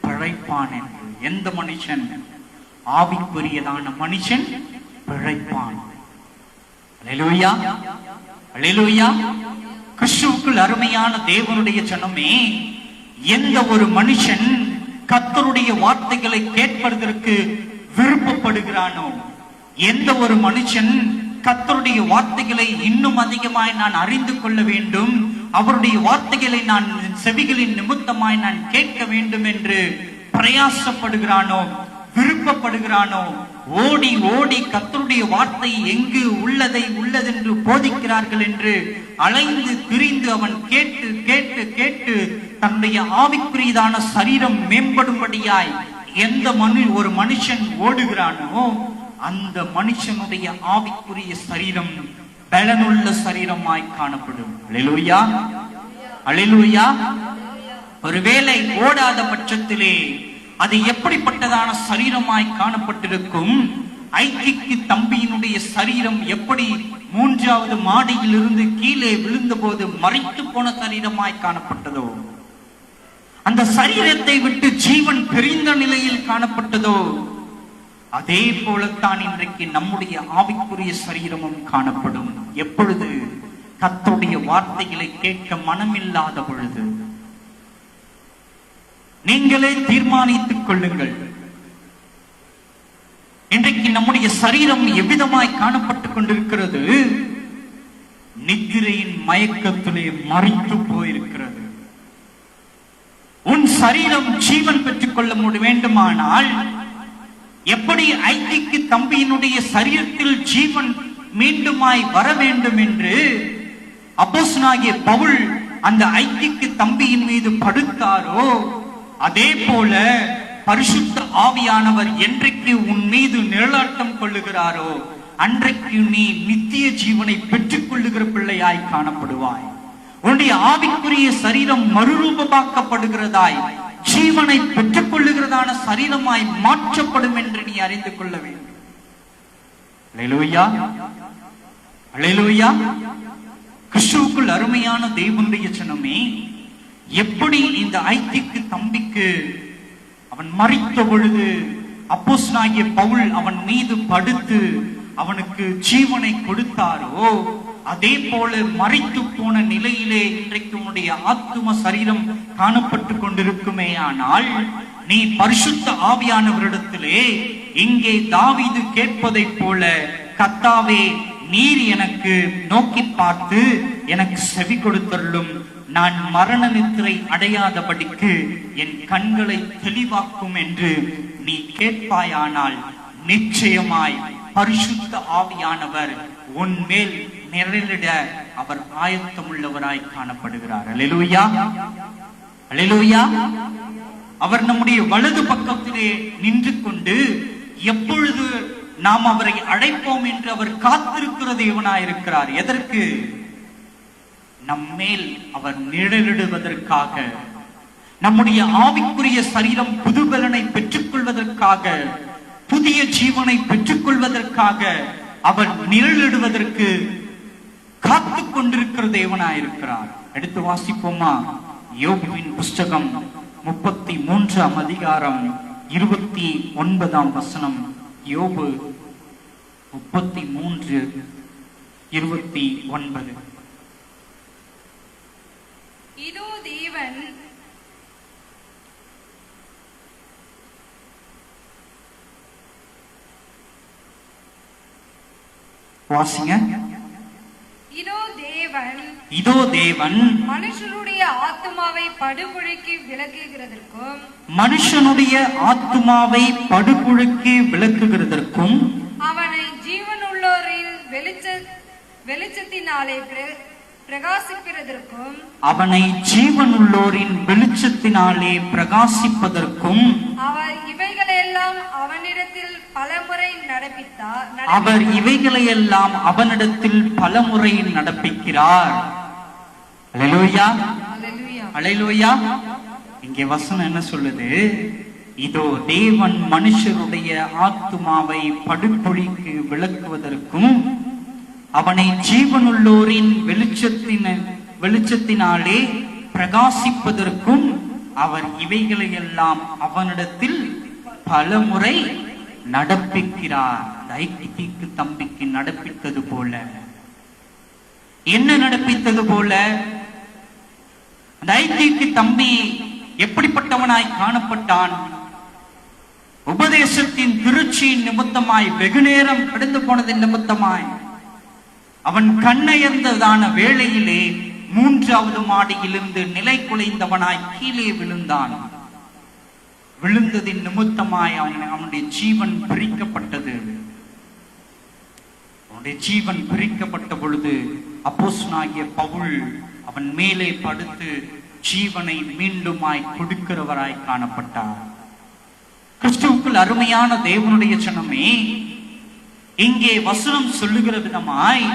பிழைப்பான் என்று. எந்த மனுஷன்? ஆவிக்குரியதான மனுஷன் பிழைப்பான். அல்லேலூயா, அல்லேலூயா. கிறிஸ்துவுக்குள் அருமையான தேவனுடைய ஜனமே, எந்த ஒரு மனுஷன் கர்த்தருடைய வார்த்தைகளை கேட்பதற்கு விருப்பப்படுகிறானோ, எந்த ஒரு மனுஷன் கர்த்தருடைய வார்த்தைகளை இன்னும் அதிகமாய் நான் அறிந்து கொள்ள வேண்டும், அவருடைய வார்த்தைகளை நான் செவிகளின் நிமித்தமாய் நான் கேட்க வேண்டும் என்று பிரயாசப்படுகிறானோ, விருப்பப்படுகிறானோ, ஓடி ஓடி கர்த்தருடைய வார்த்தை எங்கு உள்ளதென்று போதிக்கிறார்கள் என்று அலைந்து திரிந்து அவன் கேட்டு கேட்டு கேட்டு தன்னுடைய ஆவிக்குரியதான சரீரம் மேம்படும்படியாய் எந்த ஒரு மனுஷன் ஓடுகிறானோ, அந்த மனுஷனுடைய ஆவிக்குரிய சரீரம் பலனுள்ள சரீரமாய் காணப்படும். அல்லேலூயா, அல்லேலூயா. ஒருவேளை ஓடாத பட்சத்திலே அது எப்படிப்பட்டதான சரீரமாய் காணப்பட்டிருக்கும்? ஐக்கிக்கு தம்பியினுடைய சரீரம் எப்படி 3வது மாடியில் இருந்து கீழே விழுந்த போது மறைத்து போன சரீரமாய் காணப்பட்டதோ, அந்த சரீரத்தை விட்டு ஜீவன் பிரிந்த நிலையில் காணப்பட்டதோ, அதே போலத்தான் இன்றைக்கு நம்முடைய ஆவிக்குரிய சரீரமும் காணப்படும். எப்பொழுது? கர்த்தருடைய வார்த்தைகளை கேட்க மனமில்லாத பொழுது. நீங்களே தீர்மானித்துக் கொள்ளுங்கள். இன்றைக்கு நம்முடைய சரீரம் எவ்விதமாய் காணப்பட்டுக் கொண்டிருக்கிறது? நித்திரையின் மயக்கத்திலே மறைத்து போயிருக்கிறது. உன் சரீரம் ஜீவன் பெற்றுக் கொள்ள வேண்டுமானால் எப்படி ஐக்கிக்கு தம்பியினுடைய சரீரத்தில் ஜீவன் மீண்டுமாய் வர வேண்டும் என்று அப்போஸ்தலனாகிய பவுல் அந்த ஐக்கிக்கு தம்பியின் மீது படுத்தாரோ, அதே போல பரிசுத்த ஆவியானவர் என்றைக்கு உன் மீது நிழலாட்டம் கொள்ளுகிறாரோ அன்றைக்கு நீ நித்திய ஜீவனை பெற்றுக் கொள்ளுகிற பிள்ளையாய் காணப்படுவாய். உன்னுடைய ஆவிக்குரிய சரீரம் மறுரூபமாக்கப்படுகிறதாய், ஜீவனை பெற்றுக் கொள்ளுகிறதான சரீரமாய் மாற்றப்படும் என்று நீ அறிந்து கொள்ள வேண்டும். அல்லேலூயா, அல்லேலூயா. கிறிஸ்துவுக்குள் அருமையான தேவனுடைய ஜனமே, எப்படி இந்த ஐக்கிக்கு தம்பிக்கு அவன் மரித்த பொழுது அப்போஸ்தலனாகிய பவுல் அவன் மீது படுத்து அவனுக்கு ஜீவனை கொடுத்தாரோ, அதே போல மரித்து போன நிலையிலே இன்றைக்கு உன்னுடைய ஆத்தும சரீரம் காணப்பட்டு கொண்டிருக்குமே. ஆனால் நீ பரிசுத்த ஆவியானவரிடத்திலே இங்கே தாவீது கேட்பதை போல, கர்த்தாவே நீர் எனக்கு நோக்கி பார்த்து எனக்கு செவி கொடுத்தருளும், நான் மரண நித்திரை அடையாதபடிக்கு என் கண்களை தெளிவாக்கும் என்று நீ கேட்பாயானால் நிச்சயமாய் பரிசுத்த ஆவியானவர் உன் மேல் நிழலிட அவர் ஆயத்தமுள்ளவராய் காணப்படுகிறார். அல்லேலூயா, அல்லேலூயா. அவர் நம்முடைய வலது பக்கத்திலே நின்று கொண்டு எப்பொழுது நாம் அவரை அழைப்போம் என்று அவர் காத்திருக்கிற தேவனாயிருக்கிறார். எதற்கு? நம்மேல் அவர் நிழலிடுவதற்காக, நம்முடைய ஆவிக்குரிய சரீரம் புதுபலனை பெற்றுக் கொள்வதற்காக, புதிய ஜீவனை பெற்றுக் கொள்வதற்காக அவர் நிழலிடுவதற்கு காத்து கொண்டிருக்கிற தேவனாயிருக்கிறார். எடுத்து வாசிப்போமா? யோபுவின் புஸ்தகம் 33ஆம் அதிகாரம் 29ஆம் வசனம். யோபு 33:29. இதோ தேவன் வாசிங்க. இதோ தேவன் மனுஷனுடைய ஆத்துமாவை படுகுழிக்கு விலக்குகிறதற்கும், மனுஷனுடைய ஆத்துமாவை படுகுழிக்கு விலக்குகிறதற்கும், அவனை ஜீவனுள்ளோரில் வெளிச்சத்தினாலே பிரகாசிக்கிறதற்கும் அவனை ஜீவனுள்ளோரின் வெளிச்சத்தினாலே பிரகாசிப்பதற்கும் அவர் இவைகளையெல்லாம் அவனிடத்தில் பலமுறை நடப்பிக்கிறார். அல்லேலூயா, அல்லேலூயா. இங்கே வசனம் என்ன சொல்லுது? இதோ தேவன் மனுஷருடைய ஆத்துமாவை படுகுழிக்கு விளக்குவதற்கும் அவனை ஜீவனுள்ளோரின் வெளிச்சத்தினாலே பிரகாசிப்பதற்கும் அவர் இவைகளையெல்லாம் அவனிடத்தில் பலமுறை நடப்பிக்கிறார். ஐக்கிக்கு தம்பிக்கு நடப்பித்தது போல. என்ன நடப்பித்தது போல? அந்த ஐக்கிக்கு தம்பி எப்படிப்பட்டவனாய் காணப்பட்டான்? உபதேசத்தின் திருச்சியின் நிமித்தமாய் வெகுநேரம் கடந்து போனதின் நிமித்தமாய் அவன் கண்ணயர்ந்ததான வேளையிலே 3வது மாடியிலிருந்து நிலை குலைந்தவனாய் கீழே விழுந்தான். விழுந்ததின் நிமித்தமாய் அவனுடைய ஜீவன் பிரிக்கப்பட்டது. அவனுடைய ஜீவன் பிரிக்கப்பட்ட பொழுது அப்போஸ்தலனாகிய பவுல் அவன் மேலே படுத்து ஜீவனை மீண்டுமாய் கொடுக்கிறவராய் காணப்பட்டார். கிறிஸ்துவுக்குள் அருமையான தேவனுடைய ஜனமே, இங்கே வசனம் சொல்லுகிற விதமாய்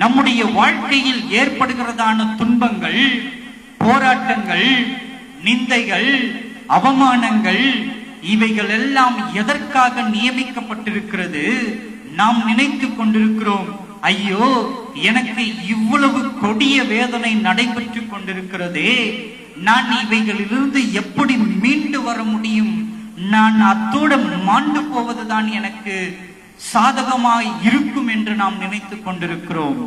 நம்முடைய வாழ்க்கையில் ஏற்படுகிறதான துன்பங்கள், போராட்டங்கள், நிந்தைகள், அவமானங்கள், இவைகள் எல்லாம் எதற்காக நியமிக்கப்பட்டிருக்கிறது? நாம் நினைத்து கொண்டிருக்கிறோம், ஐயோ எனக்கு இவ்வளவு கொடிய வேதனை நடைபெற்று கொண்டிருக்கிறதே, நான் இவைகளிலிருந்து எப்படி மீண்டு வர முடியும்? நான் அத்தோடு மாண்டு போவதுதான் எனக்கு சாதகமாய் இருக்கும் என்று நாம் நினைத்து கொண்டிருக்கிறோம்.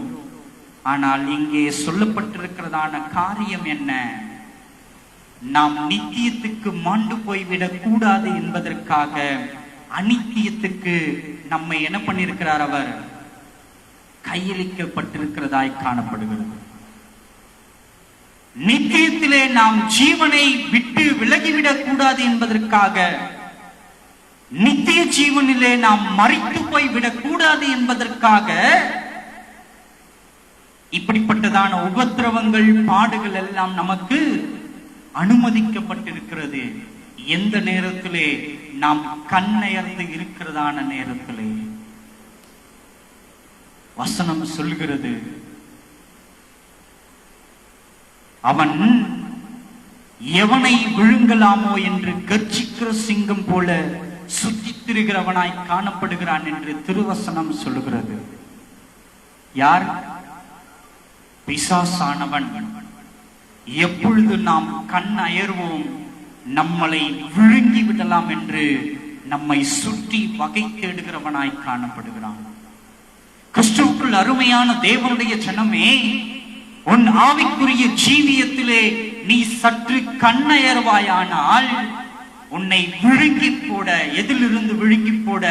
ஆனால் இங்கே சொல்லப்பட்டிருக்கிறதான காரியம் என்ன? நாம் நித்தியத்துக்கு மாண்டு போய்விடக் கூடாது என்பதற்காக அநித்தியத்துக்கு நம்மை என்ன பண்ணியிருக்கிறார்? அவர் கையளிக்கப்பட்டிருக்கிறதாய் காணப்படுகிறது. நித்தியத்திலே நாம் ஜீவனை விட்டு விலகிவிடக் கூடாது என்பதற்காக, நித்திய ஜீவனிலே நாம் மரித்து போய் விடக்கூடாது என்பதற்காக இப்படிப்பட்டதான உபத்திரவங்கள், பாடுகள் எல்லாம் நமக்கு அனுமதிக்கப்பட்டிருக்கிறது. எந்த நேரத்திலே? நாம் கண்ணயர்ந்து இருக்கிறதான நேரத்திலே. வசனம் சொல்கிறது, அவன் எவனை விழுங்கலாமோ என்று கர்ச்சிக்கிற சிங்கம் போல சுற்றித் திரிகிறவனாய் காணப்படுகிறான் என்று திருவசனம் சொல்லுகிறது. யார்? பிசாசானவன். எப்பொழுது நாம் கண் அயர்வோம், நம்மளை விழுங்கி விடலாம் என்று நம்மை சுற்றி வகை தேடுகிறவனாய் காணப்படுகிறான். கிறிஸ்துவுக்குள் அருமையான தேவனுடைய ஜனமே, உன் ஆவிக்குரிய ஜீவியத்திலே நீ சற்று கண்ணயர்வாயானால் உன்னை விழுங்கி போட, எதிலிருந்து விழுங்கி போட?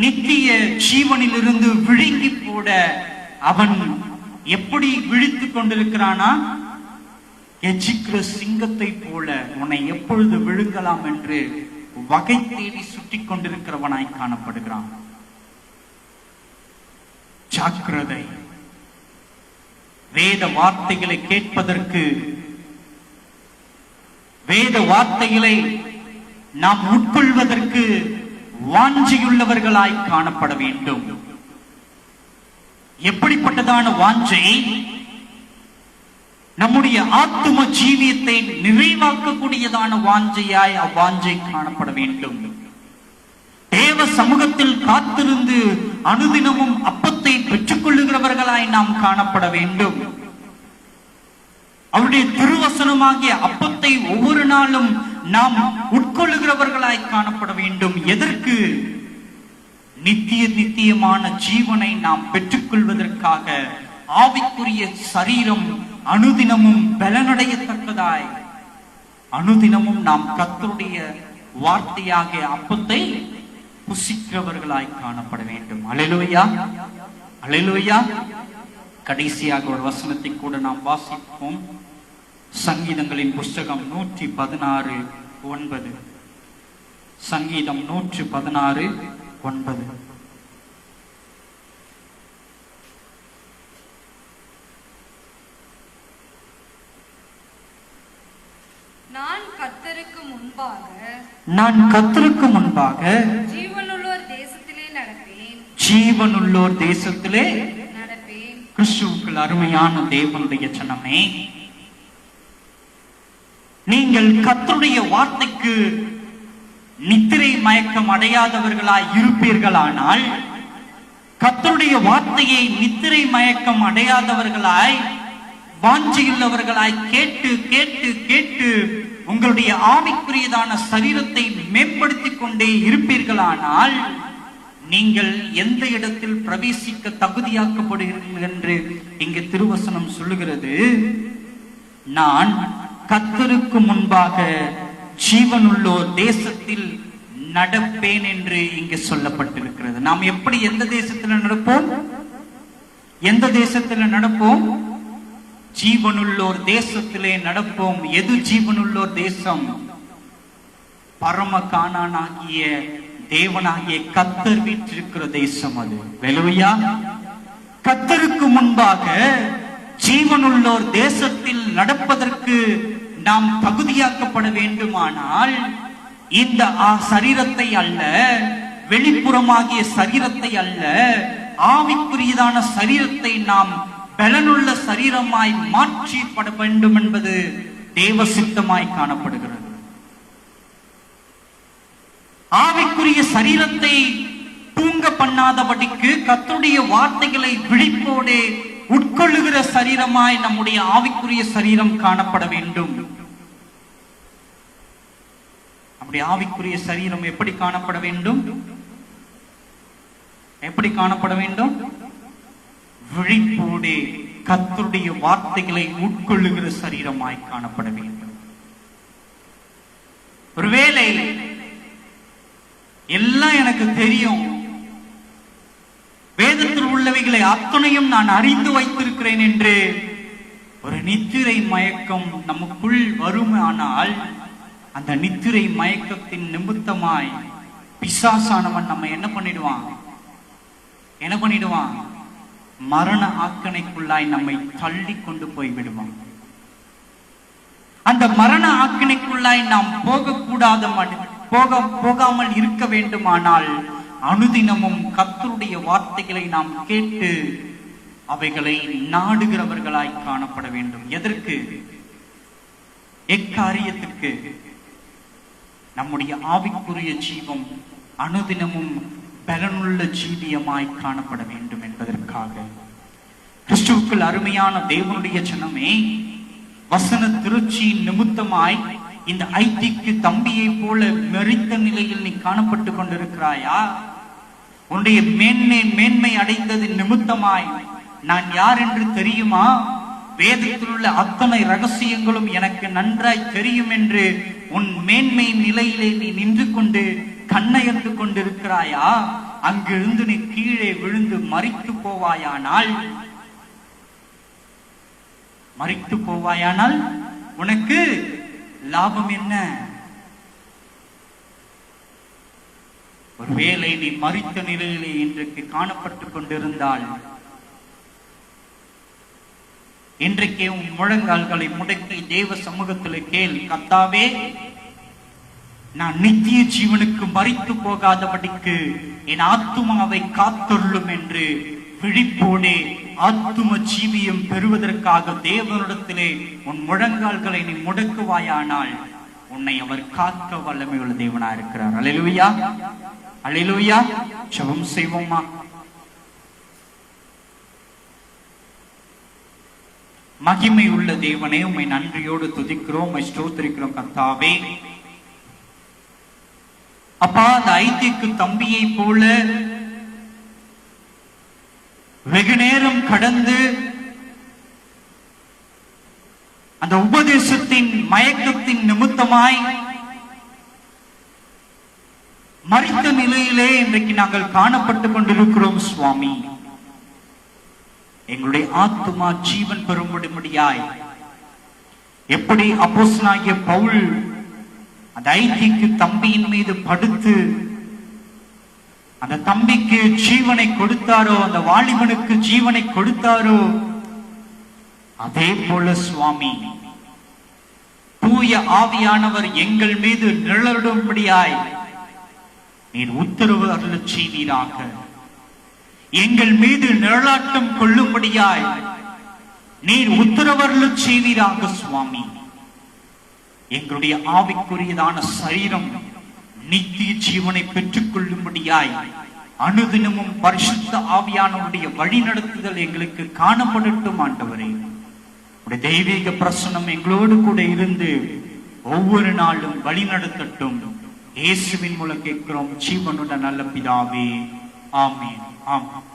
நித்திய ஜீவனிலிருந்து விழுங்கி போட அவன் எப்படி விழித்துக் கொண்டிருக்கிறானா? எச்சிக்கிற சிங்கத்தை போல உன்னை எப்பொழுது விழுங்கலாம் என்று வகை தேடி சுற்றி கொண்டிருக்கிறவனாய் காணப்படுகிறான். ஜாக்கிரதை. வேத வார்த்தைகளை கேட்பதற்கு, வேத வார்த்தைகளை நாம் உட்கொள்வதற்கு வாஞ்சையுள்ளவர்களாய் காணப்பட வேண்டும். எப்படிப்பட்டதான வாஞ்சை? நம்முடைய ஆத்தும ஜீவியத்தை நிறைவாக்கக்கூடியதான வாஞ்சையாய் அவ்வாஞ்சை காணப்பட வேண்டும். தேவ சமூகத்தில் காத்திருந்து அனுதினமும் அப்பத்தை பெற்றுக் கொள்ளுகிறவர்களாய் நாம் காணப்பட வேண்டும். அவருடைய திருவசனமாகிய அப்பத்தை ஒவ்வொரு நாளும் நாம் உட்கொள்ளுகிறவர்களாய் காணப்பட வேண்டும். எதற்கு? நித்தியமான ஜீவனை நாம் பெற்றுக் கொள்வதற்காக. ஆவிக்குரிய சரீரம் அனுதினமும் பலனடையத்தக்கதாய் அனுதினமும் நாம் கர்த்தருடைய வார்த்தையாகிய அப்பத்தை புசிக்கிறவர்களாய் காணப்பட வேண்டும். அல்லேலூயா, அல்லேலூயா. கடைசியாக ஒரு வசனத்தை கூட நாம் வாசிப்போம். சங்கீதங்களின் புஸ்தகம் 116:9. சங்கீதம் 116:9. நான் கர்த்தருக்கு முன்பாக ஜீவனுள்ளோர் தேசத்திலே நடப்பேன். ஜீவனுள்ளோர் தேசத்திலே நடப்பேன். கிறிஸ்துவுக்குள் அருமையான தேவனுடைய ஜனமே, நீங்கள் கர்த்தருடைய வார்த்தைக்கு நித்திரை மயக்கம் அடையாதவர்களாய் இருப்பீர்களானால், கர்த்தருடைய வார்த்தையை நித்திரை மயக்கம் அடையாதவர்களாய் வாஞ்சியுள்ளவர்களாய் கேட்டு கேட்டு கேட்டு உங்களுடைய ஆவிக்குரியதான சரீரத்தை மேம்படுத்திக் கொண்டே இருப்பீர்களானால், நீங்கள் எந்த இடத்தில் பிரவேசிக்க தகுதியாக்கப்படுகிறீர்கள் என்று இங்கு திருவசனம் சொல்லுகிறது. நான் கர்த்தருக்கு முன்பாக ஜீவனுள்ளோர் தேசத்தில் நடப்பேன் என்று இங்கு சொல்லப்பட்டிருக்கிறது. நாம் எப்படி எந்த தேசத்தில் நடப்போம்? எந்த தேசத்தில் நடப்போம்? ஜீவனுள்ளோர் தேசத்திலே நடப்போம். எது ஜீவனுள்ளோர் தேசம்? பரம கானானாகிய தேவனாகிய கர்த்தர் வீற்றிருக்கிற தேசம் அது. ஹல்லேலூயா. கர்த்தருக்கு முன்பாக ஜீவனுள்ளோர் தேசத்தில் நடப்பதற்கு நாம் தகுதியாக்கப்பட வேண்டுமானால், இந்த சரீரத்தை அல்ல, வெளிப்புறமாகிய சரீரத்தை அல்ல, ஆவிக்குரியதான சரீரத்தை நாம் பலனுள்ள சரீரமாய் மாற்றிப்பட வேண்டும் என்பது தேவ சித்தமாய் காணப்படுகிறது. ஆவிக்குரிய சரீரத்தை தூங்க பண்ணாதபடிக்கு கர்த்தருடைய வார்த்தைகளை விழிப்போடு உட்கொள்ளுகிற சரீரமாய் நம்முடைய ஆவிக்குரிய சரீரம் காணப்பட வேண்டும். நம்முடைய ஆவிக்குரிய சரீரம் எப்படி காணப்பட வேண்டும்? எப்படி காணப்பட வேண்டும்? விழிப்போடு கர்த்தருடைய வார்த்தைகளை உட்கொள்ளுகிற சரீரமாய் காணப்பட வேண்டும். ஒருவேளை எல்லாம் எனக்கு தெரியும், வேதத்தில் உள்ளவைகளை அத்தனையும் நான் அறிந்து வைத்திருக்கிறேன் என்று ஒரு நித்திரை மயக்கம் நமக்குள் வருமானால், அந்த நித்திரை மயக்கத்தின் நிமித்தமாய் பிசாசானவன் நம்ம என்ன பண்ணிடுவான்? மரண ஆக்கணைக்குள்ளாய் நம்மை தள்ளி கொண்டு போய் விடுவான். அந்த மரண ஆக்கணைக்குள்ளாய் நாம் போகாமல் இருக்க வேண்டுமானால், அனுதினமும் கர்த்தருடைய வார்த்தைகளை நாம் கேட்டு அவைகளை நாடுகிறவர்களாய் காணப்பட வேண்டும். எதற்கு? எக்காரியத்துக்கு? நம்முடைய ஆவிக்குரிய ஜீவம் அனுதினமும் பலனுள்ள ஜீவியமாய் காணப்பட வேண்டும் என்பதற்காக. கிறிஸ்துவுக்குள் அருமையான தேவனுடைய ஜனமே, வசன திருச்சியின் நிமித்தமாய் இந்த ஐத்திக்கு தம்பியை போல மெரித்த நிலையில் நீ காணப்பட்டு கொண்டிருக்கிறாயா? உன்னுடைய மேன்மை அடைந்ததின் நிமித்தமாய் நான் யார் என்று தெரியுமா? வேதத்தில் உள்ள அத்தனை ரகசியங்களும் எனக்கு நன்றாய் தெரியும் என்று உன் மேன்மை நிலையிலே நீ நின்று கொண்டு கண்ணயர்ந்து கொண்டிருக்கிறாயா? அங்கிருந்து நீ கீழே விழுந்து மரித்து போவாயானால் உனக்கு லாபம் என்ன? ஒருவேளை நீ மரித்த நிலையிலே இன்றைக்கு காணப்பட்டுக் கொண்டிருந்தால், இன்றைக்கே உன் முழங்கால்களை முடக்கி தேவ சமூகத்தில் கேள், கர்த்தாவே, நான் நித்திய ஜீவனுக்கு மரித்து போகாதபடிக்கு என் ஆத்துமாவை காத்தொள்ளும் என்று விழிப்போடே ஆத்தும ஜீவியம் பெறுவதற்காக தேவனிடத்திலே உன் முழங்கால்களை நீ முடக்குவாயானால் உன்னை அவர் காக்க வல்லமையுள்ள தேவனா இருக்கிறார். அல்லேலூயா, அல்லேலூயா. ஜெபம் செய்வோமா? மகிமை உள்ள தேவனே, உம்மை நன்றியோடு துதிக்கிறோம், உம்மை ஸ்தோத்திரிக்கிறோம். கர்த்தாவே, அப்பா, அந்த ஐத்திக்கு தம்பியை போல வெகு நேரம் கடந்து அந்த உபதேசத்தின் மயக்கத்தின் நிமித்தமாய் மரித்த நிலையிலே இன்றைக்கு நாங்கள் காணப்பட்டுக் கொண்டிருக்கிறோம். சுவாமி, எங்களுடைய ஆத்துமா ஜீவன் பெறும்படியாய் எப்படி அப்போஸ்தலனாகிய பவுல் அந்த ஐத்திக்கு தம்பியின் மீது படுத்து அந்த தம்பிக்கு ஜீவனை கொடுத்தாரோ, அந்த வாலிபனுக்கு ஜீவனை கொடுத்தாரோ, அதே போல சுவாமி தூய ஆவியானவர் எங்கள் மீது நிழலிடும்படியாய் நீர் உத்தரவு அருளச் செய்வீராக. எங்கள் மீது நிழலாட்டம் கொள்ளும்படியாய் நீர் உத்தரவருளச் செய்வீராக சுவாமி. எங்களுடைய ஆவிக்குரியதான சரீரம் நித்திய ஜீவனை பெற்றுக் கொள்ளும்படியாய் அனுதினமும் பரிசுத்த ஆவியானவருடைய வழி நடத்துதல் எங்களுக்கு காணப்படட்டும் ஆண்டவரே. உடைய தெய்வீக பிரசன்னம் எங்களோடு கூட இருந்து ஒவ்வொரு நாளும் வழி நடத்தட்டும். இயேசுவின் மூலம் கேட்கிறோம் ஜீவனுடன் நல்ல பிதாவே. ஆமென். ஆமென்.